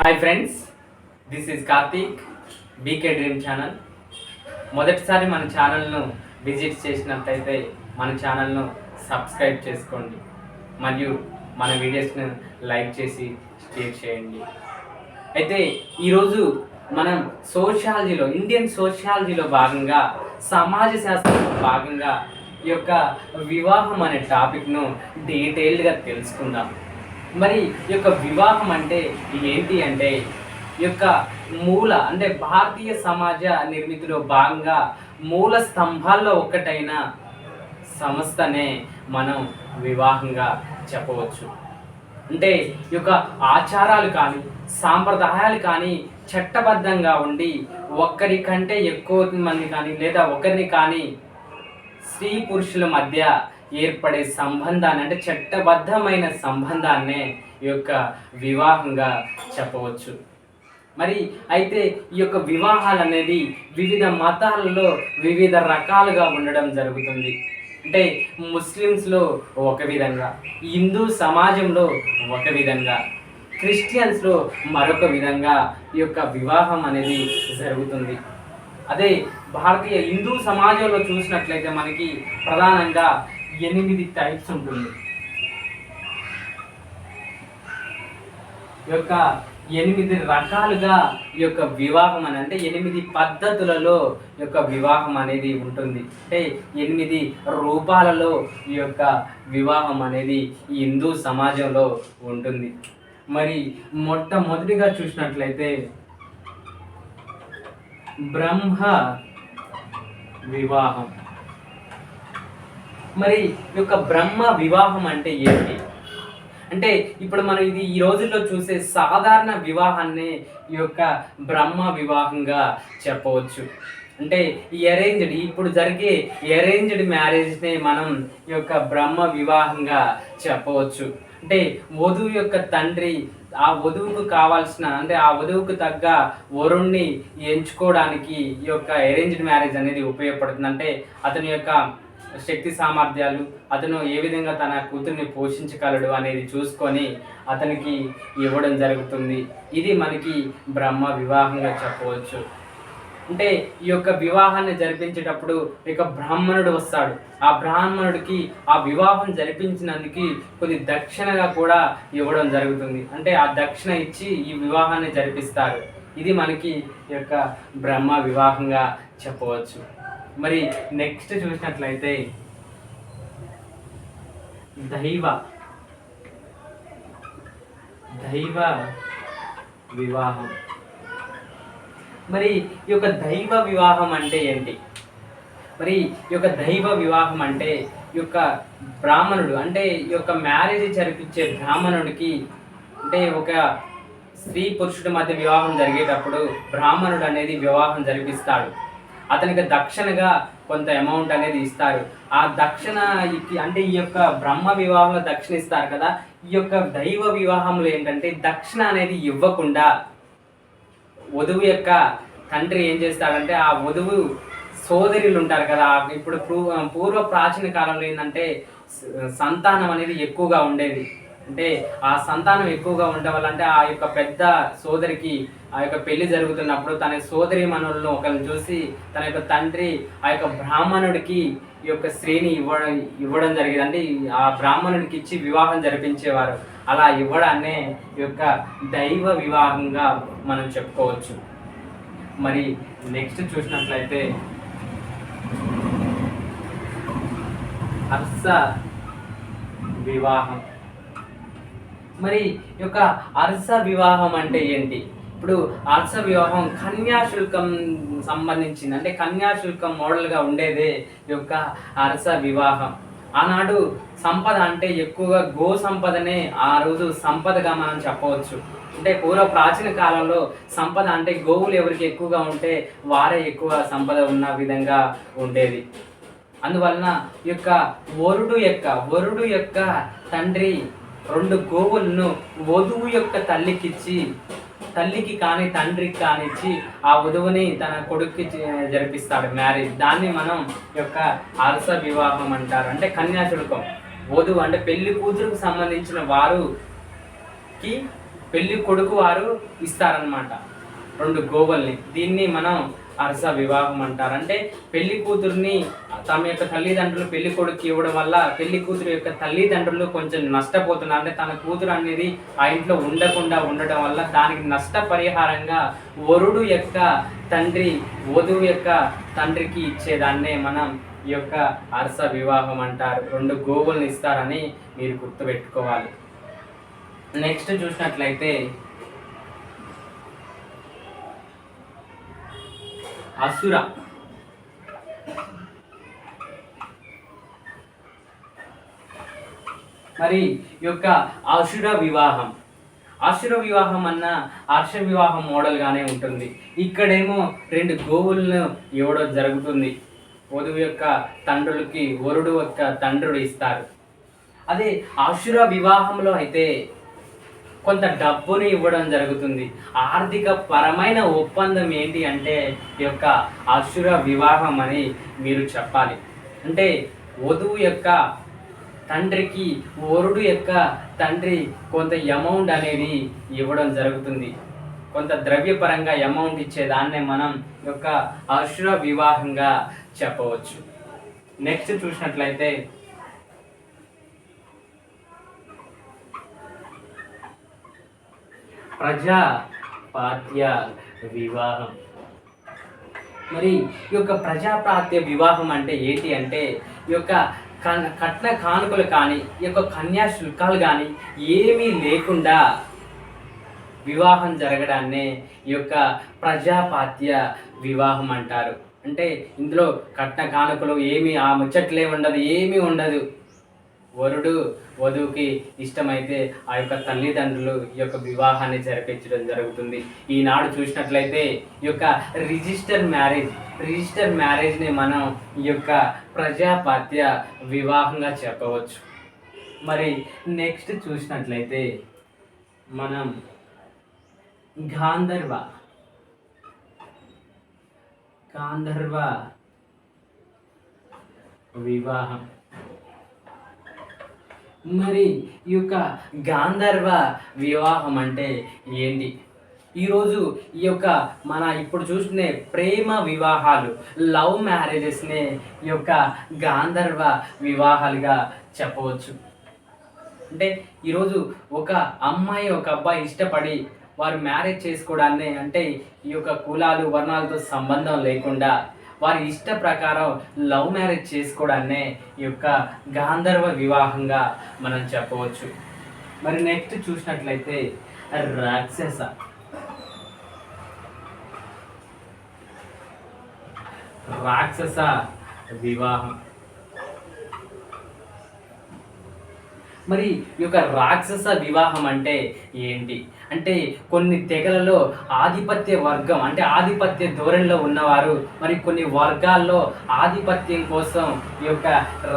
Hi friends, this is Karthik, BK dream channel. మొదటిసారి మన ఛానల్ను విజిట్ చేసినట్లయితే మన ఛానల్ను సబ్స్క్రైబ్ చేసుకోండి మరియు మన వీడియోస్ను లైక్ చేసి షేర్ చేయండి. అయితే ఈరోజు మనం సోషియాలజీలో, ఇండియన్ సోషియాలజీలో భాగంగా, సమాజ శాస్త్రంలో భాగంగా ఈ యొక్క వివాహం అనే టాపిక్ను డీటెయిల్డ్గా తెలుసుకుందాం. మరి ఈ యొక్క వివాహం అంటే ఏంటి అంటే, ఈ యొక్క అంటే భారతీయ సమాజ నిర్మితిలో భాగంగా మూల స్తంభాల్లో ఒక్కటైన సంస్థనే మనం వివాహంగా చెప్పవచ్చు. అంటే ఈ యొక్క ఆచారాలు కానీ సాంప్రదాయాలు కానీ చట్టబద్ధంగా ఉండి ఒక్కరి కంటే ఎక్కువ మంది కానీ లేదా ఒకరిని కానీ స్త్రీ పురుషుల మధ్య ఏర్పడే సంబంధాన్ని, అంటే చట్టబద్ధమైన సంబంధాన్నే ఈ యొక్క వివాహంగా చెప్పవచ్చు. మరి అయితే ఈ యొక్క వివాహాలు అనేది వివిధ మతాలలో వివిధ రకాలుగా ఉండడం జరుగుతుంది. అంటే ముస్లిమ్స్లో ఒక విధంగా, హిందూ సమాజంలో ఒక విధంగా, క్రిస్టియన్స్లో మరొక విధంగా ఈ యొక్క వివాహం అనేది జరుగుతుంది. అదే భారతీయ హిందూ సమాజంలో చూసినట్లయితే మనకి ప్రధానంగా 8 టైప్స్ ఉంటుంది. ఈ యొక్క 8 రకాలుగా ఈ యొక్క వివాహం అని, అంటే 8 పద్ధతులలో ఈ యొక్క వివాహం అనేది ఉంటుంది. అంటే 8 రూపాలలో ఈ యొక్క వివాహం అనేది ఈ హిందూ సమాజంలో ఉంటుంది. మరి మొట్టమొదటిగా చూసినట్లయితే బ్రహ్మ వివాహం. మరి ఈ యొక్క బ్రహ్మ వివాహం అంటే ఏంటి అంటే, ఇప్పుడు మనం ఇది ఈ రోజుల్లో చూసే సాధారణ వివాహాన్ని ఈ యొక్క బ్రహ్మ వివాహంగా చెప్పవచ్చు. అంటే ఇప్పుడు జరిగే అరేంజ్డ్ మ్యారేజ్ని మనం ఈ యొక్క బ్రహ్మ వివాహంగా చెప్పవచ్చు. అంటే వధువు యొక్క తండ్రి ఆ వధువుకు కావాల్సిన, అంటే ఆ వధువుకు తగ్గ వరుణ్ణి ఎంచుకోవడానికి ఈ యొక్క అరేంజ్డ్ మ్యారేజ్ అనేది ఉపయోగపడుతుంది. అంటే అతని యొక్క శక్తి సామర్థ్యాలు, అతను ఏ విధంగా తన కూతుర్ని పోషించగలడు అనేది చూసుకొని అతనికి ఇవ్వడం జరుగుతుంది. ఇది మనకి బ్రహ్మ వివాహంగా చెప్పవచ్చు. అంటే ఈ యొక్క వివాహాన్ని జరిపించేటప్పుడు ఇక బ్రాహ్మణుడు వస్తాడు. ఆ బ్రాహ్మణుడికి ఆ వివాహం జరిపించినందుకు కొద్ది దక్షిణగా కూడా ఇవ్వడం జరుగుతుంది. అంటే ఆ దక్షిణ ఇచ్చి ఈ వివాహాన్ని జరిపిస్తారు. ఇది మనకి ఈ యొక్క బ్రహ్మ వివాహంగా చెప్పవచ్చు. మరి నెక్స్ట్ చూసినట్లయితే దైవ వివాహం. మరి ఈ యొక్క దైవ వివాహం అంటే ఏంటి? మరి ఈ యొక్క దైవ వివాహం అంటే ఈ యొక్క బ్రాహ్మణుడు, అంటే ఈ యొక్క మ్యారేజ్ జరిపించే బ్రాహ్మణుడికి, అంటే ఒక స్త్రీ పురుషుడి మధ్య వివాహం జరిగేటప్పుడు బ్రాహ్మణుడు అనేది వివాహం జరిపిస్తాడు. అతనికి దక్షిణగా కొంత అమౌంట్ అనేది ఇస్తారు. ఆ దక్షిణ అంటే ఈ యొక్క బ్రహ్మ వివాహంలో దక్షిణ ఇస్తారు కదా, ఈ యొక్క దైవ వివాహంలో ఏంటంటే దక్షిణ అనేది ఇవ్వకుండా వధువు యొక్క తండ్రి ఏం చేస్తాడంటే, ఆ వధువు సోదరులు ఉంటారు కదా, ఇప్పుడు పూర్వ ప్రాచీన కాలంలో ఏంటంటే సంతానం అనేది ఎక్కువగా ఉండేది. అంటే ఆ సంతానం ఎక్కువగా ఉండడం వల్ల, అంటే ఆ యొక్క పెద్ద సోదరికి ఆ యొక్క పెళ్లి జరుగుతున్నప్పుడు తన సోదరి మనులను ఒకరిని చూసి తన యొక్క తండ్రి ఆ యొక్క బ్రాహ్మణుడికి ఈ యొక్క స్త్రీని ఇవ్వడం జరిగేది. అంటే ఆ బ్రాహ్మణుడికి ఇచ్చి వివాహం జరిపించేవారు. అలా ఇవ్వడాన్నే ఈ యొక్క దైవ వివాహంగా మనం చెప్పుకోవచ్చు. మరి నెక్స్ట్ చూసినట్లయితే హర్ష వివాహం. మరి ఈ యొక్క హర్ష వివాహం అంటే ఏంటి? ఇప్పుడు హర్ష వివాహం కన్యాశుల్కం సంబంధించింది. అంటే కన్యాశుల్కం మోడల్గా ఉండేదే ఈ యొక్క హర్ష వివాహం. ఆనాడు సంపద, అంటే ఎక్కువగా గో సంపదనే ఆ రోజు సంపదగా మనం చెప్పవచ్చు. అంటే పూర్వ ప్రాచీన కాలంలో సంపద అంటే గోవులు ఎవరికి ఎక్కువగా ఉంటే వారే ఎక్కువ సంపద ఉన్న విధంగా ఉండేది. అందువలన ఈ యొక్క వరుడు యొక్క తండ్రి 2 గోవులను వధువు యొక్క తల్లికి కానీ తండ్రికి కానిచ్చి ఆ వధువుని తన కొడుక్కి జరిపిస్తాడు మ్యారేజ్. దాన్ని మనం యొక్క హర్ష వివాహం అంటారు. అంటే కన్యాశుల్కం, వధువు అంటే పెళ్లి కూతురుకు సంబంధించిన వారికి పెళ్లి కొడుకు వారు ఇస్తారనమాట 2 గోవుల్ని. దీన్ని మనం అరస వివాహం అంటారు. అంటే పెళ్లి కూతుర్ని తమ యొక్క తల్లిదండ్రులు పెళ్లి కొడుకు ఇవ్వడం వల్ల పెళ్లి కూతురు యొక్క తల్లిదండ్రులు కొంచెం నష్టపోతున్నారు. అంటే తన కూతురు అనేది ఆ ఇంట్లో ఉండకుండా ఉండడం వల్ల దానికి నష్టపరిహారంగా వరుడు యొక్క తండ్రి వధువు యొక్క తండ్రికి ఇచ్చేదాన్నే మనం ఈ యొక్క అరస వివాహం అంటారు. 2 గోవుల్ని ఇస్తారని మీరు గుర్తుపెట్టుకోవాలి. నెక్స్ట్ చూసినట్లయితే అసుర. మరి ఈ యొక్క అసుర వివాహం అన్న హర్ష వివాహం మోడల్గానే ఉంటుంది. ఇక్కడేమో 2 గోవులను ఇవ్వడం జరుగుతుంది. వధువు యొక్క తండ్రులకి వరుడు యొక్క తండ్రుడు ఇస్తారు. అదే అసుర వివాహంలో అయితే కొంత డబ్బుని ఇవ్వడం జరుగుతుంది. ఆర్థిక పరమైన ఒప్పందం ఏంటి అంటే ఈ యొక్క అసుర వివాహం అని మీరు చెప్పాలి. అంటే వధువు యొక్క తండ్రికి వరుడు యొక్క తండ్రి కొంత అమౌంట్ అనేది ఇవ్వడం జరుగుతుంది. కొంత ద్రవ్యపరంగా అమౌంట్ ఇచ్చేదాన్నే మనం ఈ యొక్క అసుర వివాహంగా చెప్పవచ్చు. నెక్స్ట్ చూసినట్లయితే ప్రజాపాత్య వివాహం. మరి ఈ యొక్క ప్రజాపాత్య వివాహం అంటే ఏంటి అంటే ఈ యొక్క కట్న కానుకలు కానీ ఈ యొక్క కన్యా శుల్కాలు కానీ ఏమీ లేకుండా వివాహం జరగడాన్నే ఈ యొక్క ప్రజాపాత్య వివాహం అంటారు. అంటే ఇందులో కట్న కానుకలు ఏమీ ఆ ముచ్చట్లే ఉండదు, ఏమీ ఉండదు. వరుడు వధువుకి ఇష్టమైతే ఆ యొక్క తల్లిదండ్రులు ఈ యొక్క వివాహాన్ని జరిపించడం జరుగుతుంది. ఈనాడు చూసినట్లయితే ఈ యొక్క రిజిస్టర్ మ్యారేజ్ని మనం ఈ యొక్క ప్రజాపాత్య వివాహంగా చెప్పవచ్చు. మరి నెక్స్ట్ చూసినట్లయితే మనం గాంధర్వ వివాహం. మరి ఈ యొక్క గాంధర్వ వివాహం అంటే ఏంటి? ఈరోజు ఈ యొక్క మన ఇప్పుడు చూసుకునే ప్రేమ వివాహాలు, లవ్ మ్యారేజెస్నే ఈ యొక్క గాంధర్వ వివాహాలుగా చెప్పవచ్చు. అంటే ఈరోజు ఒక అమ్మాయి ఒక అబ్బాయి ఇష్టపడి వారు మ్యారేజ్ చేసుకోవడాన్ని, అంటే ఈ యొక్క కులాలు వర్ణాలతో సంబంధం లేకుండా వారి ఇష్ట ప్రకారం లవ్ మ్యారేజ్ చేసుకోవడాన్నే ఈ యొక్క గాంధర్వ వివాహంగా మనం చెప్పవచ్చు. మరి నెక్స్ట్ చూసినట్లయితే రాక్షస వివాహం. మరి ఈ యొక్క రాక్షస వివాహం అంటే ఏంటి అంటే కొన్ని తెగలలో ఆధిపత్య వర్గం అంటే ఆధిపత్య ధోరణిలో ఉన్నవారు మరి కొన్ని వర్గాల్లో ఆధిపత్యం కోసం ఈ యొక్క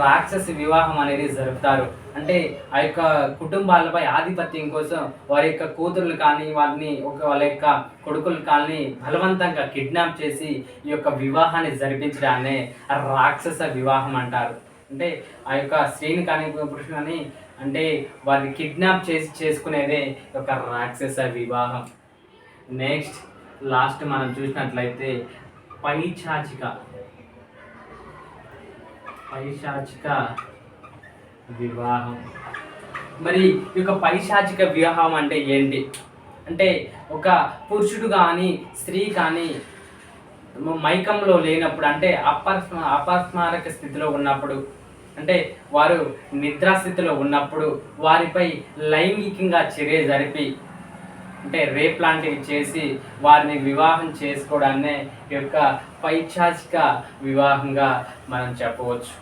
రాక్షస వివాహం అనేది జరుపుతారు. అంటే ఆ యొక్క కుటుంబాలపై ఆధిపత్యం కోసం వారి యొక్క కూతుర్లు కానీ వాళ్ళ యొక్క కొడుకులు కానీ బలవంతంగా కిడ్నాప్ చేసి ఈ యొక్క వివాహాన్ని జరిపించడాన్నే రాక్షస వివాహం అంటారు. అంటే ఆ యొక్క స్త్రీని కానీ పురుషుని కానీ అంటే వారిని కిడ్నాప్ చేసి చేసుకునేదే ఒక రాక్షస వివాహం. నెక్స్ట్ లాస్ట్ మనం చూసినట్లయితే పైశాచిక వివాహం. మరి ఈ యొక్క పైశాచిక వివాహం అంటే ఏంటి అంటే ఒక పురుషుడు కానీ స్త్రీ కానీ మైకంలో లేనప్పుడు, అంటే అపస్మారక స్థితిలో ఉన్నప్పుడు, అంటే వారు నిద్రాస్థితిలో ఉన్నప్పుడు వారిపై లైంగికంగా చర్య జరిపి అంటే రేప్ లాంటివి చేసి వారిని వివాహం చేసుకోవడాన్నే ఈ యొక్క పైశాచిక వివాహంగా మనం చెప్పవచ్చు.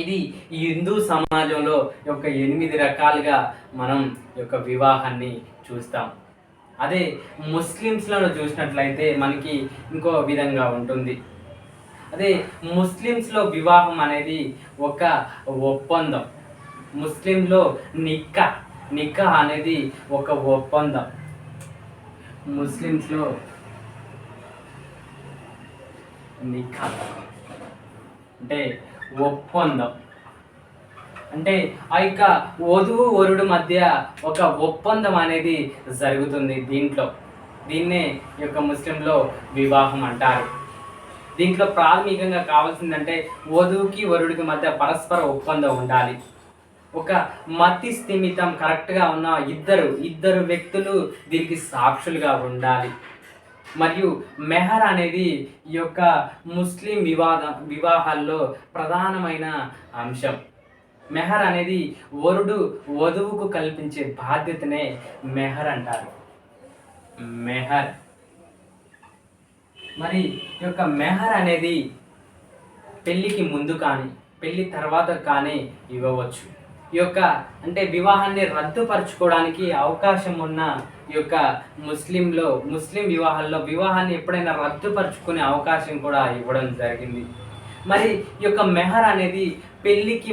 ఇది ఈ హిందూ సమాజంలో యొక్క 8 రకాలుగా మనం ఈ యొక్క వివాహాన్ని చూస్తాం. అదే ముస్లిమ్స్లో చూసినట్లయితే మనకి ఇంకో విధంగా ఉంటుంది. అదే ముస్లిమ్స్లో వివాహం అనేది ఒక ఒప్పందం. ముస్లింలో నిక్కా అనేది ఒక ఒప్పందం. ముస్లిమ్స్లో నిక్కా అంటే ఒప్పందం. అంటే ఆ యొక్క వధువు వరుడు మధ్య ఒక ఒప్పందం అనేది జరుగుతుంది దీన్నే ఈ యొక్క ముస్లింలో వివాహం అంటారు. దీంట్లో ప్రాథమికంగా కావాల్సిందంటే వధువుకి వరుడికి మధ్య పరస్పర ఒప్పందం ఉండాలి. ఒక మతి స్థిమితం కరెక్ట్గా ఉన్న ఇద్దరు వ్యక్తులు దీనికి సాక్షులుగా ఉండాలి. మరియు మెహర్ అనేది ఈ యొక్క ముస్లిం వివాహాల్లో ప్రధానమైన అంశం. మెహర్ అనేది వధువుకు కల్పించే బాధ్యతనే మెహర్ అంటారు. మెహర్ మరి ఈ యొక్క మెహర్ అనేది పెళ్ళికి ముందు కానీ పెళ్ళి తర్వాత కానీ ఇవ్వవచ్చు. ఈ యొక్క అంటే వివాహాన్ని రద్దుపరచుకోవడానికి అవకాశం ఉన్న ఈ యొక్క ముస్లిం వివాహాల్లో వివాహాన్ని ఎప్పుడైనా రద్దుపరచుకునే అవకాశం కూడా ఇవ్వడం జరిగింది. మరి ఈ యొక్క మెహర్ అనేది పెళ్ళికి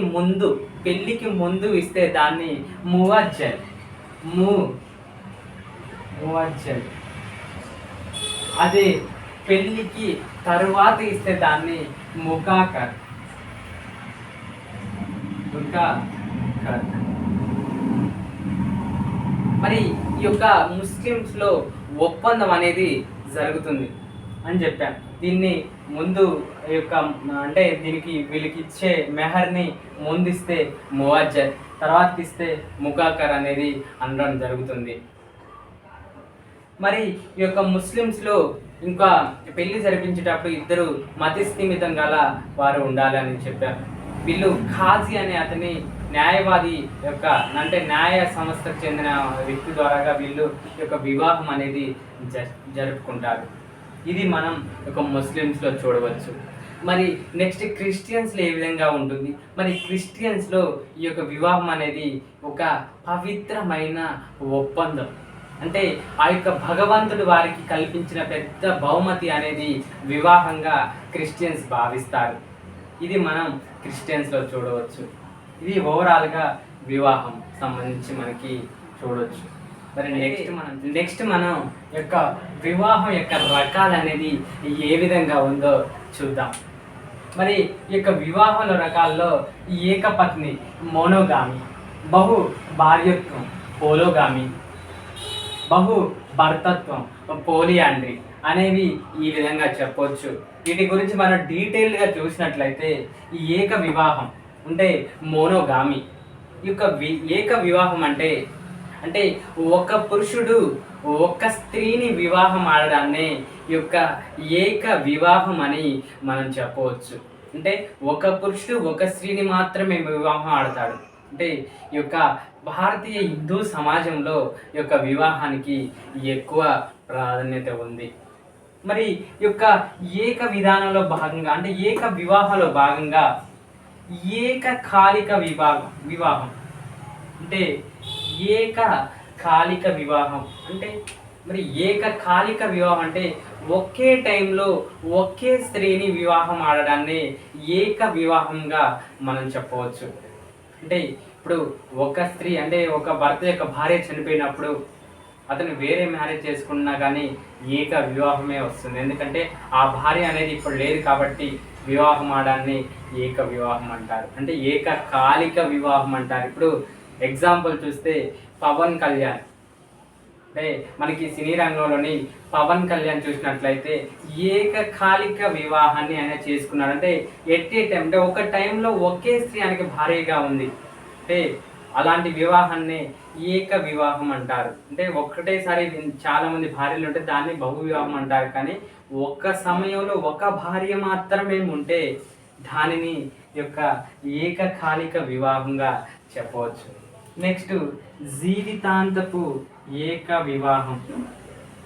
ముందు ఇస్తే దాన్ని మువజ్జల్ అదే పెళ్ళికి తరువాత ఇస్తే దాన్ని ముకాకర్. మరి ఈ యొక్క ముస్లిమ్స్లో ఒప్పందం అనేది జరుగుతుంది అని చెప్పాను. దీన్ని ముందు ఈ యొక్క అంటే వీళ్ళకి ఇచ్చే మెహర్ని ముందిస్తే మువజ్జల్, తర్వాత ఇస్తే ముకాకర్ అనేది అనడం జరుగుతుంది. మరి ఈ యొక్క ముస్లిమ్స్లో ఇంకా పెళ్లి జరిపించేటప్పుడు ఇద్దరు మతిస్థిమితం గల వారు ఉండాలి అని చెప్పారు. వీళ్ళు ఖాజీ అనే అతని న్యాయవాది యొక్క అంటే న్యాయ సంస్థకు చెందిన వ్యక్తి ద్వారాగా వీళ్ళు యొక్క వివాహం అనేది జరుపుకుంటారు. ఇది మనం ఒక ముస్లిమ్స్లో చూడవచ్చు. మరి నెక్స్ట్ క్రిస్టియన్స్లో ఏ విధంగా ఉంటుంది? మరి క్రిస్టియన్స్లో ఈ యొక్క వివాహం అనేది ఒక పవిత్రమైన ఒప్పందం. అంటే ఆ యొక్క భగవంతుడు వారికి కల్పించిన పెద్ద బహుమతి అనేది వివాహంగా క్రిస్టియన్స్ భావిస్తారు. ఇది మనం క్రిస్టియన్స్లో చూడవచ్చు. ఇది ఓవరాల్గా వివాహం సంబంధించి మనకి చూడవచ్చు. మరి నెక్స్ట్ మనం యొక్క వివాహం యొక్క రకాలు అనేది ఏ విధంగా ఉందో చూద్దాం. మరి ఈ యొక్క వివాహంలో రకాల్లో ఏకపత్ని మోనోగామి, బహు భార్యత్వం పోలోగామి, బహు భర్తత్వం పోలియాండ్రీ అనేవి ఈ విధంగా చెప్పవచ్చు. వీటి గురించి మనం డీటెయిల్గా చూసినట్లయితే ఈ ఏక వివాహం అంటే మోనోగామి. ఈ యొక్క ఏక వివాహం అంటే ఒక పురుషుడు ఒక స్త్రీని వివాహం ఆడడాన్ని ఈ యొక్క ఏక వివాహం అని మనం చెప్పవచ్చు. అంటే ఒక పురుషుడు ఒక స్త్రీని మాత్రమే వివాహం ఆడతాడు. అంటే ఈ యొక్క భారతీయ హిందూ సమాజంలో ఈ యొక్క వివాహానికి ఎక్కువ ప్రాధాన్యత ఉంది. మరి ఈ యొక్క ఏక విధానంలో భాగంగా అంటే ఏక వివాహంలో భాగంగా ఏకకాలిక వివాహం అంటే ఏకకాలిక వివాహం అంటే మరి ఏకకాలిక వివాహం అంటే ఒకే టైంలో ఒకే స్త్రీని వివాహం ఆడడాన్ని ఏక వివాహంగా మనం చెప్పవచ్చు. అంటే ఇప్పుడు ఒక స్త్రీ అంటే ఒక భర్త యొక్క భార్య చనిపోయినప్పుడు అతను వేరే మ్యారేజ్ చేసుకున్నా కానీ ఏక వివాహమే వస్తుంది. ఎందుకంటే ఆ భార్య అనేది ఇప్పుడు లేదు కాబట్టి వివాహం ఆడాన్ని ఏక వివాహం అంటారు. అంటే ఏకకాలిక వివాహం అంటారు. ఇప్పుడు ఎగ్జాంపుల్ చూస్తే పవన్ కళ్యాణ్ అంటే మనకి సినీ రంగంలోని పవన్ కళ్యాణ్ చూసినట్లయితే ఏకకాలిక వివాహాన్ని ఆయన చేసుకున్నాడు. అంటే ఎట్ ఏ టైం అంటే ఒక టైంలో ఒకే స్త్రీ ఆయనకి భార్యగా ఉంది. అంటే అలాంటి వివాహాన్ని ఏక వివాహం అంటారు. అంటే ఒక్కటేసారి చాలామంది భార్యలు ఉంటే దాన్ని బహు వివాహం అంటారు. కానీ ఒక్క సమయంలో ఒక భార్య మాత్రమే ఉంటే దానిని యొక్క ఏకకాలిక వివాహంగా చెప్పవచ్చు. నెక్స్ట్ జీవితాంతపు ఏక వివాహం.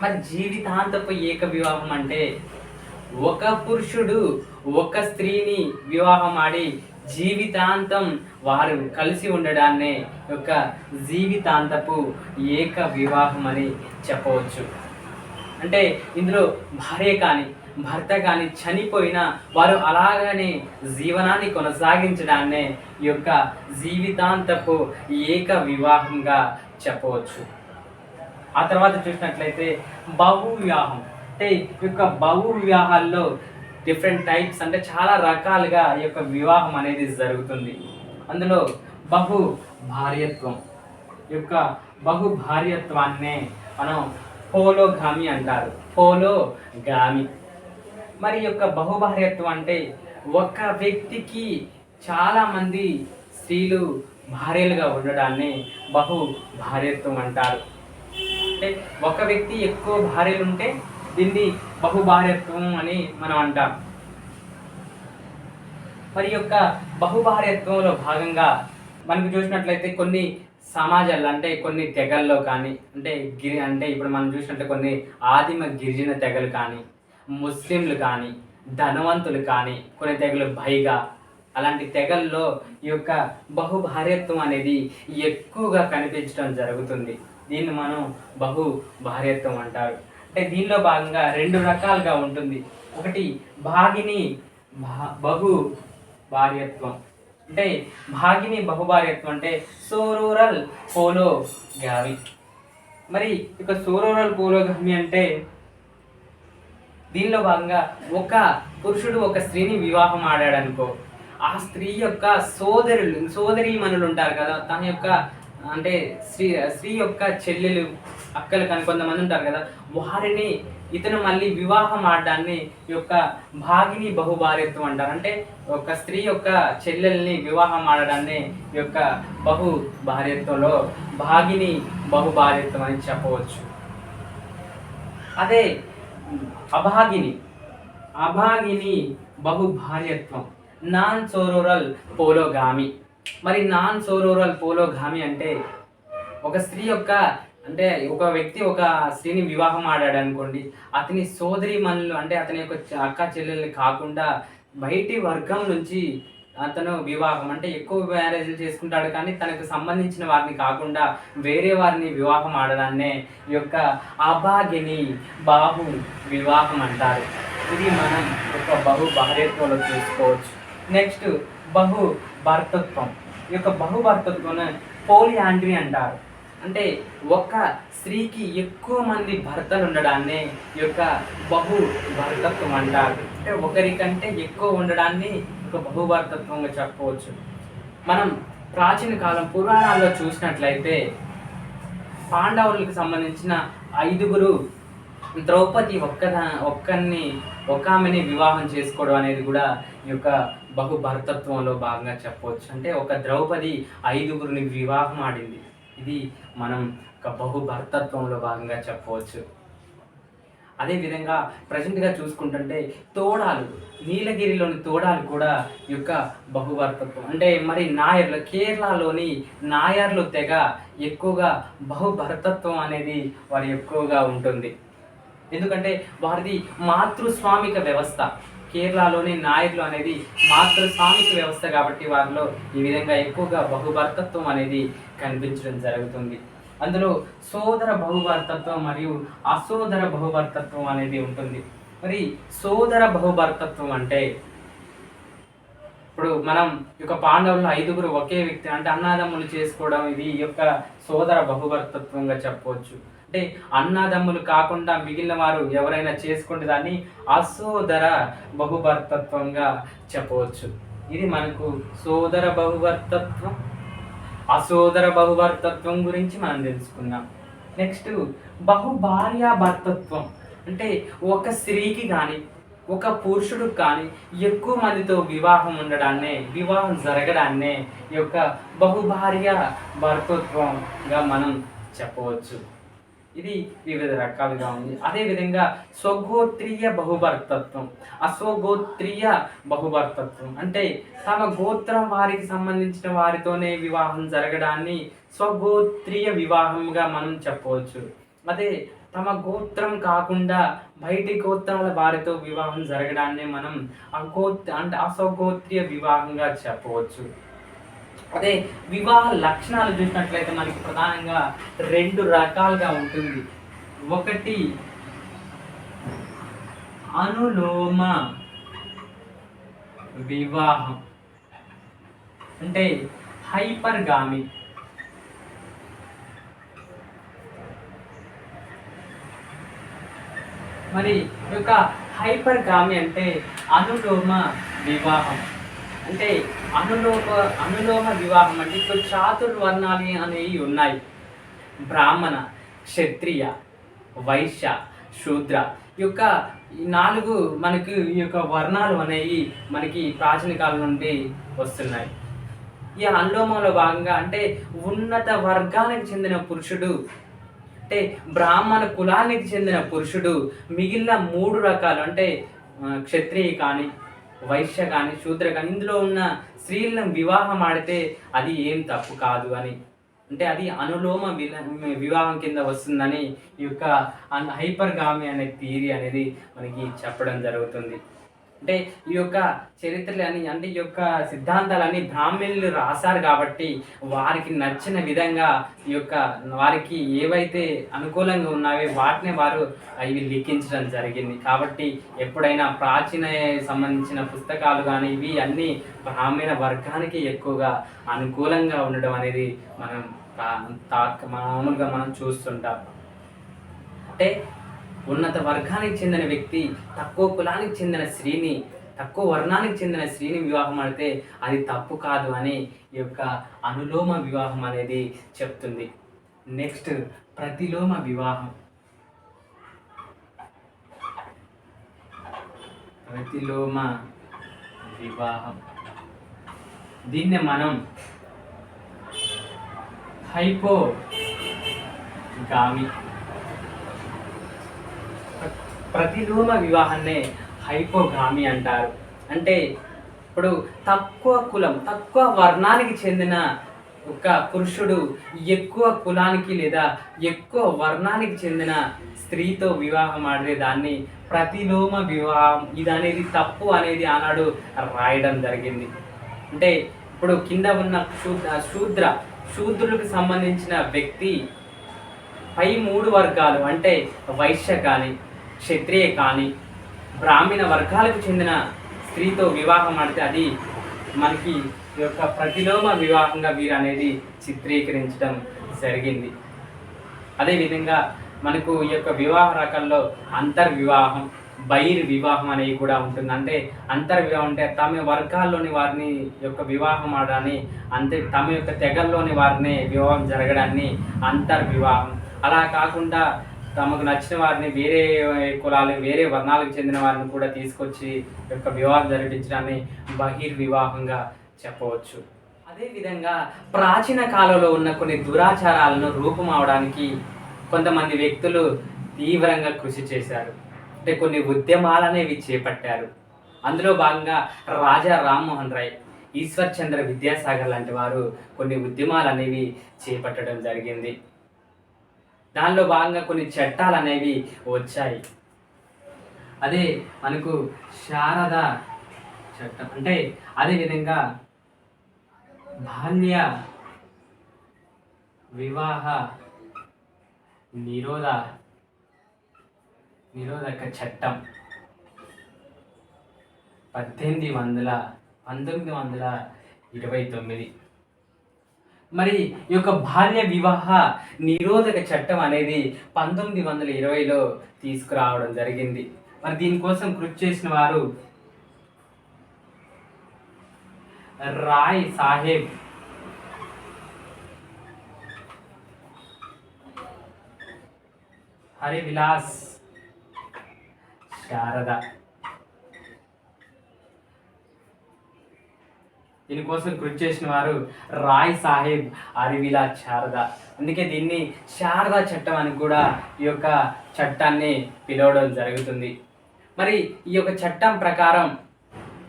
మరి జీవితాంతపు ఏక వివాహం అంటే ఒక పురుషుడు ఒక స్త్రీని వివాహం ఆడి జీవితాంతం వారు కలిసి ఉండడాన్నే యొక్క జీవితాంతపు ఏక వివాహం అని చెప్పవచ్చు. అంటే ఇందులో భార్య కానీ భర్త కానీ చనిపోయినా వారు అలాగనే జీవనాన్ని కొనసాగించడాన్నే ఈ యొక్క జీవితాంతపు ఏక వివాహంగా చెప్పవచ్చు. ఆ తర్వాత చూసినట్లయితే బహు వివాహం. అంటే ఈ యొక్క బహు వివాహాల్లో డిఫరెంట్ టైప్స్ అంటే చాలా రకాలుగా ఈ యొక్క వివాహం అనేది జరుగుతుంది. అందులో బహు భార్యత్వం. ఈ యొక్క బహు భార్యత్వాన్నే మనం పోలోగామి అంటారు. పోలోగామి. మరి యొక్క బహుభార్యత్వం అంటే ఒక వ్యక్తికి చాలామంది స్త్రీలు భార్యలుగా ఉండడాన్ని బహు భార్యత్వం అంటారు. అంటే ఒక వ్యక్తి ఎక్కువ భార్యలు ఉంటే దీన్ని బహుభార్యత్వం అని మనం అంటాం. మరి యొక్క బహుభార్యత్వంలో భాగంగా మనకు చూసినట్లయితే కొన్ని సమాజాల్లో అంటే కొన్ని తెగల్లో కానీ అంటే ఇప్పుడు మనం చూసినట్లయితే కొన్ని ఆదిమ గిరిజన తెగలు కానీ, ముస్లింలు కానీ, ధనవంతులు కానీ, కొన్ని తెగలు బైగా అలాంటి తెగల్లో ఈ యొక్క బహుభార్యత్వం అనేది ఎక్కువగా కనిపించడం జరుగుతుంది. దీన్ని మనం బహుభార్యత్వం అంటారు. అంటే దీనిలో భాగంగా 2 రకాలుగా ఉంటుంది. ఒకటి భాగిని బహు భార్యత్వం. అంటే భాగిని బహుభార్యత్వం అంటే సోరూరల్ పోలోగామి. మరి ఇక సోరూరల్ పోలోగామి అంటే దీనిలో భాగంగా ఒక పురుషుడు ఒక స్త్రీని వివాహం ఆడాడనుకో, ఆ స్త్రీ యొక్క సోదరీమణులు ఉంటారు కదా, తన యొక్క అంటే స్త్రీ యొక్క చెల్లెలు అక్కలు కానీ కొంతమంది ఉంటారు కదా, వారిని ఇతను మళ్ళీ వివాహం ఆడడాన్ని ఈ యొక్క భాగిని బహుభార్యత్వం అంటారు. అంటే ఒక స్త్రీ యొక్క చెల్లెల్ని వివాహం ఆడడాన్ని ఈ యొక్క బహుభార్యత్వంలో భాగిని బహుభార్యత్వం అని చెప్పవచ్చు. అదే అభాగిని బహుభార్యత్వం నాన్ సోరూరల్ పోలోగామి. మరి నాన్ సోరూరల్ పోలోగామి అంటే ఒక స్త్రీ యొక్క అంటే ఒక వ్యక్తి ఒక స్త్రీని వివాహం ఆడాడు అనుకోండి, అతని సోదరీమణులు అంటే అతని యొక్క అక్క చెల్లెల్ని కాకుండా బయటి వర్గం నుంచి అతను వివాహం అంటే ఎక్కువ మ్యారేజ్లు చేసుకుంటాడు, కానీ తనకు సంబంధించిన వారిని కాకుండా వేరే వారిని వివాహం ఆడడాన్నే ఈ యొక్క అభాగిని బాహు వివాహం అంటారు. ఇది మనం ఒక బహుభార్యత్వంలో చూసుకోవచ్చు. నెక్స్ట్ బహుభర్తృత్వం. ఈ యొక్క బహుభర్తృత్వం పోలియాండ్రీ అంటారు. అంటే ఒక స్త్రీకి ఎక్కువ మంది భర్తలు ఉండడాన్ని ఈ యొక్క బహుభర్తృత్వం అంటారు. అంటే ఒకరికంటే ఎక్కువ ఉండడాన్ని ఒక బహుభర్తృత్వంగా చెప్పవచ్చు. మనం ప్రాచీన కాలం పురాణాల్లో చూసినట్లయితే పాండవులకు సంబంధించిన 5 ద్రౌపది ఒక ఆమెని వివాహం చేసుకోవడం అనేది కూడా ఈ యొక్క బహుభర్తృత్వంలో భాగంగా చెప్పవచ్చు. అంటే ఒక ద్రౌపది 5 వివాహం ఆడింది. ఇది మనం ఒక బహుభర్తృత్వంలో భాగంగా చెప్పవచ్చు. అదేవిధంగా ప్రజెంట్గా చూసుకుంటుంటే నీలగిరిలోని తోడాలు కూడా ఈ యొక్క బహుభర్తృత్వం. అంటే మరి కేరళలోని నాయర్లు తెగ ఎక్కువగా బహుభర్తృత్వం అనేది వారి ఎక్కువగా ఉంటుంది. ఎందుకంటే వారిది మాతృస్వామిక వ్యవస్థ. కేరళలోని నాయర్లు అనేది మాతృస్వామిక వ్యవస్థ కాబట్టి వారిలో ఈ విధంగా ఎక్కువగా బహుభర్తృత్వం అనేది కనిపించడం జరుగుతుంది. అందులో సోదర బహుభర్తత్వం మరియు అసోదర బహుభర్తత్వం అనేది ఉంటుంది. మరి సోదర బహుభర్తత్వం అంటే ఇప్పుడు మనం ఈ యొక్క పాండవులు 5 ఒకే వ్యక్తి అంటే అన్నదమ్ములు చేసుకోవడం, ఇది ఈ యొక్క సోదర బహుభర్తత్వంగా చెప్పవచ్చు. అంటే అన్నదమ్ములు కాకుండా మిగిలిన వారు ఎవరైనా చేసుకుంటే దాన్ని అసోదర బహుభర్తత్వంగా చెప్పవచ్చు. ఇది మనకు సోదర బహుభర్తత్వం, అసోదర బహుభర్తత్వం గురించి మనం తెలుసుకుందాం. నెక్స్ట్ బహుభార్యాభర్తత్వం. అంటే ఒక స్త్రీకి కానీ ఒక పురుషుడు కానీ ఎక్కువ మందితో వివాహం జరగడాన్నే ఈ యొక్క బహుభార్య భర్తృత్వంగా మనం చెప్పవచ్చు. ఇది వివిధ రకాలుగా ఉంది. అదేవిధంగా స్వగోత్రీయ బహుభర్తత్వం, అస్వగోత్రీయ బహుభర్తత్వం. అంటే తమ గోత్రం వారికి సంబంధించిన వారితోనే వివాహం జరగడాన్ని స్వగోత్రీయ వివాహంగా మనం చెప్పవచ్చు. అదే తమ గోత్రం కాకుండా బయటి గోత్రాల వారితో వివాహం జరగడాన్ని మనం అస్వగోత్రీయ వివాహంగా చెప్పవచ్చు. అదే వివాహ లక్షణాలు చూసినట్లయితే మనకి ప్రధానంగా 2 రకాలుగా ఉంటుంది. ఒకటి అనులోమ వివాహం, అంటే హైపర్గామి. మరి ఈ యొక్క హైపర్గామి అంటే అనులోమ వివాహం. అంటే అనులోమ అనులోమ వివాహం అంటే ఇప్పుడు చాతుర్వర్ణాలు అనేవి ఉన్నాయి. బ్రాహ్మణ, క్షత్రియ, వైశ్య, శూద్ర ఈ యొక్క ఈ 4 మనకు ఈ యొక్క వర్ణాలు అనేవి మనకి ప్రాచీన కాలం నుండి వస్తున్నాయి. ఈ అనులోమంలో భాగంగా అంటే ఉన్నత వర్గానికి చెందిన పురుషుడు, అంటే బ్రాహ్మణ కులానికి చెందిన పురుషుడు మిగిలిన 3 రకాలు అంటే క్షత్రియ కానీ, వైశ్య కానీ, శూద్ర కానీ ఇందులో ఉన్న స్త్రీలను వివాహం ఆడితే అది ఏం తప్పు కాదు అని, అంటే అది అనులోమ వివాహం కింద వస్తుందని ఈ యొక్క హైపర్గామి అనే థియరీ అనేది మనకి చెప్పడం జరుగుతుంది. అంటే ఈ యొక్క చరిత్రలని అంటే ఈ యొక్క సిద్ధాంతాలన్నీ బ్రాహ్మణులు రాశారు కాబట్టి వారికి నచ్చిన విధంగా ఈ యొక్క వారికి ఏవైతే అనుకూలంగా ఉన్నాయో వాటిని వారు ఇవి లిఖించడం జరిగింది. కాబట్టి ఎప్పుడైనా ప్రాచీన సంబంధించిన పుస్తకాలు కానీ ఇవి అన్నీ బ్రాహ్మణ వర్గానికి ఎక్కువగా అనుకూలంగా ఉండడం అనేది మనం మామూలుగా మనం చూస్తుంటాం. అంటే ఉన్నత వర్గానికి చెందిన వ్యక్తి తక్కువ కులానికి చెందిన స్త్రీని, తక్కువ వర్ణానికి చెందిన స్త్రీని వివాహం ఆడితే అది తప్పు కాదు అని ఈ యొక్క అనులోమ వివాహం అనేది చెప్తుంది. నెక్స్ట్ ప్రతిలోమ వివాహం. ప్రతిలోమ వివాహం దీన్నే మనం హైపోగామి, ప్రతిలోమ వివాహాన్నే హైపోగామి అంటారు. అంటే ఇప్పుడు తక్కువ కులం, తక్కువ వర్ణానికి చెందిన ఒక పురుషుడు ఎక్కువ కులానికి లేదా ఎక్కువ వర్ణానికి చెందిన స్త్రీతో వివాహం ఆడితే దాన్ని ప్రతిలోమ వివాహం ఇది అనేది తప్పు అనేది ఆనాడు రాయడం జరిగింది. అంటే ఇప్పుడు కింద ఉన్న శూద్రులకు సంబంధించిన వ్యక్తి పై 3 వర్గాలు అంటే వైశ్య కానీ, క్షత్రియ కానీ, బ్రాహ్మణ వర్గాలకు చెందిన స్త్రీతో వివాహం ఆడితే అది మనకి ఈ యొక్క ప్రతిలోమ వివాహంగా వీరు అనేది చిత్రీకరించడం జరిగింది. అదేవిధంగా మనకు ఈ యొక్క వివాహ రకాల్లో అంతర్వివాహం, బహిర్వివాహం అనేవి కూడా ఉంటుంది. అంటే అంతర్వివాహం అంటే తమ వర్గాల్లోని వారిని యొక్క వివాహం ఆడడాన్ని, అంతే తమ యొక్క తెగల్లోని వారిని వివాహం జరగడాన్ని అంతర్వివాహం. అలా కాకుండా తమకు నచ్చిన వారిని వేరే కులాలు, వేరే వర్ణాలకు చెందిన వారిని కూడా తీసుకొచ్చి యొక్క వివాహం జరిపించడాన్ని బహిర్వివాహంగా చెప్పవచ్చు. అదేవిధంగా ప్రాచీన కాలంలో ఉన్న కొన్ని దురాచారాలను రూపమవడానికి కొంతమంది వ్యక్తులు తీవ్రంగా కృషి చేశారు. అంటే కొన్ని ఉద్యమాలనేవి చేపట్టారు. అందులో భాగంగా రాజా రామ్మోహన్ రాయ్, ఈశ్వర్ చంద్ర విద్యాసాగర్ లాంటి వారు కొన్ని ఉద్యమాలు అనేవి చేపట్టడం జరిగింది. దానిలో భాగంగా కొన్ని చట్టాలు అనేవి వచ్చాయి. అదే మనకు శారద చట్టం. అంటే అదేవిధంగా బాల్య వివాహ నిరోధక చట్టం 1929. మరి ఈ యొక్క బాల్య వివాహ నిరోధక చట్టం అనేది 1920లో తీసుకురావడం జరిగింది. మరి దీనికోసం కృషి చేసిన వారు రాయ్ సాహెబ్, హరివిలాస్ శారద. దీనికోసం కృషి చేసిన వారు రాయ్ సాహెబ్, హరివిలాస్ శారద. అందుకే దీన్ని శారదా చట్టం అని కూడా ఈ యొక్క చట్టాన్ని పిలవడం జరుగుతుంది. మరి ఈ యొక్క చట్టం ప్రకారం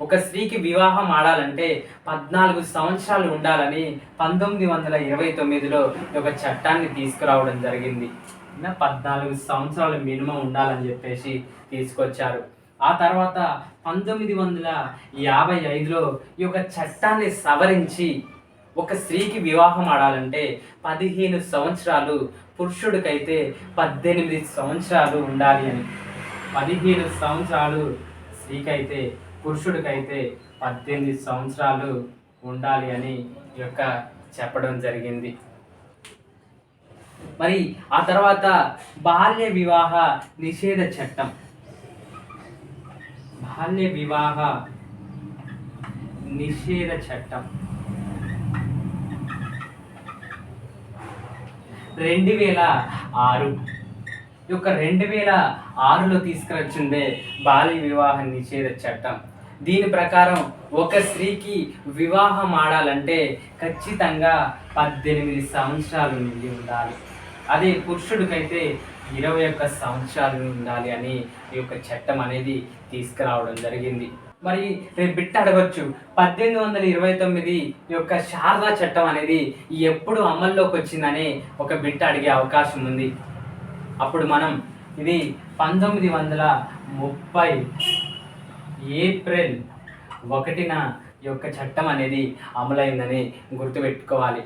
ఒక స్త్రీకి వివాహం ఆడాలంటే 14 సంవత్సరాలు ఉండాలని 1929లో ఒక చట్టాన్ని తీసుకురావడం జరిగింది. 14 సంవత్సరాలు మినిమం ఉండాలని చెప్పేసి తీసుకొచ్చారు. ఆ తర్వాత 1955లో ఈ యొక్క చట్టాన్ని సవరించి ఒక స్త్రీకి వివాహం ఆడాలంటే 15 సంవత్సరాలు, పురుషుడికైతే 18 సంవత్సరాలు ఉండాలి అని. 15 సంవత్సరాలు స్త్రీకైతే, పురుషుడికైతే 18 సంవత్సరాలు ఉండాలి అని ఈ యొక్క చెప్పడం జరిగింది. మరి ఆ తర్వాత బాల్య వివాహ నిషేధ చట్టం. బాల్య వివాహ నిషేధ చట్టం 2006. ఈ యొక్క 2006లో తీసుకువచ్చిందే బాల్య వివాహ నిషేధ చట్టం. దీని ప్రకారం ఒక స్త్రీకి వివాహం ఆడాలంటే ఖచ్చితంగా 18 సంవత్సరాలు నిండి ఉండాలి. అదే పురుషుడికైతే 21 సంవత్సరాలు ఉండాలి అని ఈ యొక్క చట్టం అనేది తీసుకురావడం జరిగింది. మరి రేపు బిట్ట అడగొచ్చు, 1829 ఈ యొక్క శారదా చట్టం అనేది ఎప్పుడు అమల్లోకి వచ్చిందని ఒక బిట్ట అడిగే అవకాశం ఉంది. అప్పుడు మనం ఇది 1930 ఏప్రిల్ 1న ఈ యొక్క చట్టం అనేది అమలైందని గుర్తుపెట్టుకోవాలి.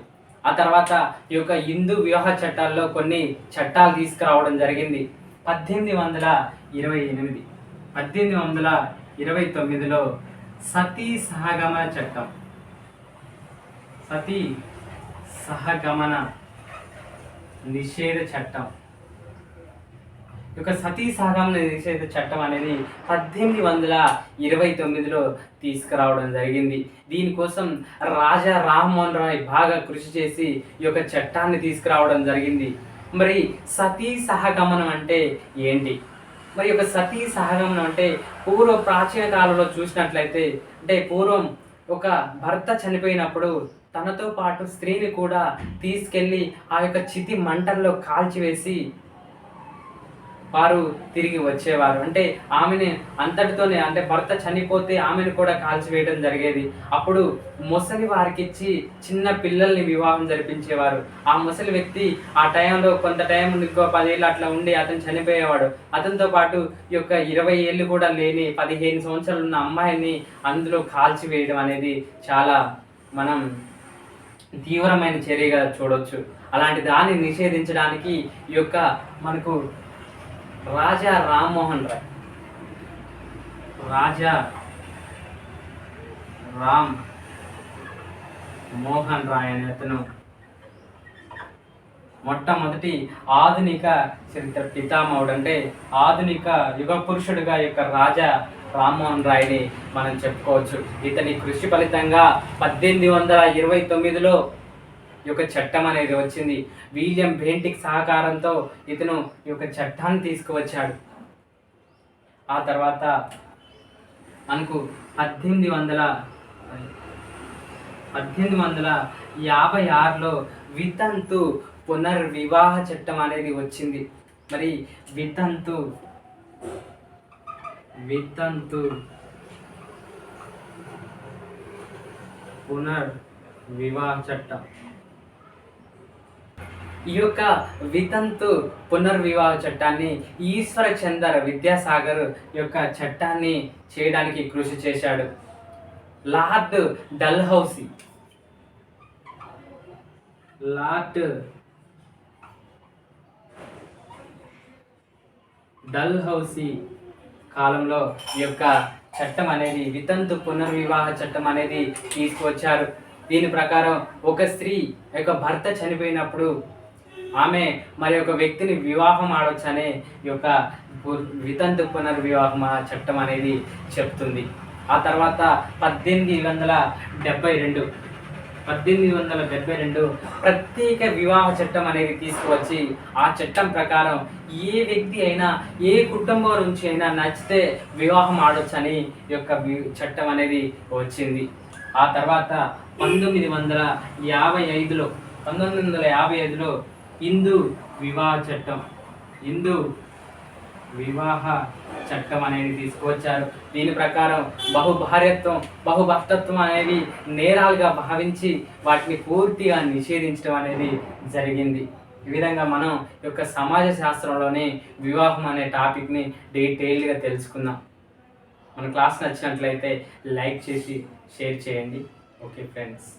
ఆ తర్వాత ఈ యొక్క హిందూ వివాహ చట్టాల్లో కొన్ని చట్టాలు తీసుకురావడం జరిగింది. 1828 1829లో సతీ సహగమన చట్టం, సతీ సహగమన నిషేధ చట్టం. ఈ యొక్క సతీ సహగమన నిషేధ చట్టం అనేది 1829లో తీసుకురావడం జరిగింది. దీనికోసం రాజా రామ్మోహన్ రాయ్ బాగా కృషి చేసి ఈ యొక్క చట్టాన్ని తీసుకురావడం జరిగింది. మరి సతీ సహగమనం అంటే ఏంటి? మరి యొక్క సతీ సహగమనం అంటే పూర్వ ప్రాచీన కాలంలో చూసినట్లయితే, అంటే పూర్వం ఒక భర్త చనిపోయినప్పుడు తనతో పాటు స్త్రీని కూడా తీసుకెళ్ళి ఆ యొక్క చితి మంటల్లో కాల్చివేసి వారు తిరిగి వచ్చేవారు. అంటే ఆమెని అంతటితోనే, అంటే భర్త చనిపోతే ఆమెను కూడా కాల్చివేయడం జరిగేది. అప్పుడు ముసలి వారికి ఇచ్చి చిన్న పిల్లల్ని వివాహం జరిపించేవారు. ఆ ముసలి వ్యక్తి ఆ టైంలో కొంత టైం ఇంకో 10 ఏళ్ళు అట్లా ఉండి అతను చనిపోయేవాడు. అతనితో పాటు ఈ యొక్క 20 ఏళ్ళు కూడా లేని 15 సంవత్సరాలు ఉన్న అమ్మాయిని అందులో కాల్చివేయడం అనేది చాలా మనం తీవ్రమైన చర్యగా చూడవచ్చు. అలాంటి దాన్ని నిషేధించడానికి ఈ యొక్క మనకు రాజా రామ్మోహన్ రాయ్, రాజా రామ్ మోహన్ రాయ్ అనే అతను మొట్టమొదటి ఆధునిక చరిత్ర పితామహుడు, అంటే ఆధునిక యుగ పురుషుడుగా యొక్క రాజా రామ్మోహన్ రాయ్ని మనం చెప్పుకోవచ్చు. ఇతని కృషి ఫలితంగా 1829లో ఈ యొక్క చట్టం అనేది వచ్చింది. విలియం బెంటిక్ సహకారంతో ఇతను ఈ యొక్క చట్టాన్ని తీసుకువచ్చాడు. ఆ తర్వాత మనకు 1856లో వితంతు పునర్వివాహ చట్టం అనేది వచ్చింది. మరి వితంతు పునర్వివాహ చట్టం, ఈ యొక్క వితంతు పునర్వివాహ చట్టాన్ని ఈశ్వర చంద్ర విద్యాసాగర్ యొక్క చట్టాన్ని చేయడానికి కృషి చేశాడు. లార్డ్ డల్హౌసీ కాలంలో ఈ యొక్క చట్టం అనేది వితంతు పునర్వివాహ చట్టం అనేది తీసుకువచ్చారు. దీని ప్రకారం ఒక స్త్రీ యొక్క భర్త చనిపోయినప్పుడు ఆమె మరి ఒక వ్యక్తిని వివాహం ఆడొచ్చనే ఈ యొక్క వితంతు పునర్వివాహం చట్టం అనేది చెప్తుంది. ఆ తర్వాత 1872 ప్రత్యేక వివాహ చట్టం అనేది తీసుకువచ్చి ఆ చట్టం ప్రకారం ఏ వ్యక్తి అయినా ఏ కుటుంబం నుంచి అయినా నచ్చితే వివాహం ఆడొచ్చని ఈ యొక్క చట్టం అనేది వచ్చింది. ఆ తర్వాత 1955లో హిందూ వివాహ చట్టం అనేది తీసుకువచ్చారు. దీని ప్రకారం బహుభర్తత్వం అనేది నేరాలుగా భావించి వాటిని పూర్తిగా నిషేధించడం అనేది జరిగింది. ఈ విధంగా మనం ఈ యొక్క సమాజ శాస్త్రంలోనే వివాహం అనే టాపిక్ని డీటెయిల్గా తెలుసుకుందాం. మన క్లాస్ నచ్చినట్లయితే లైక్ చేసి షేర్ చేయండి. Okay friends.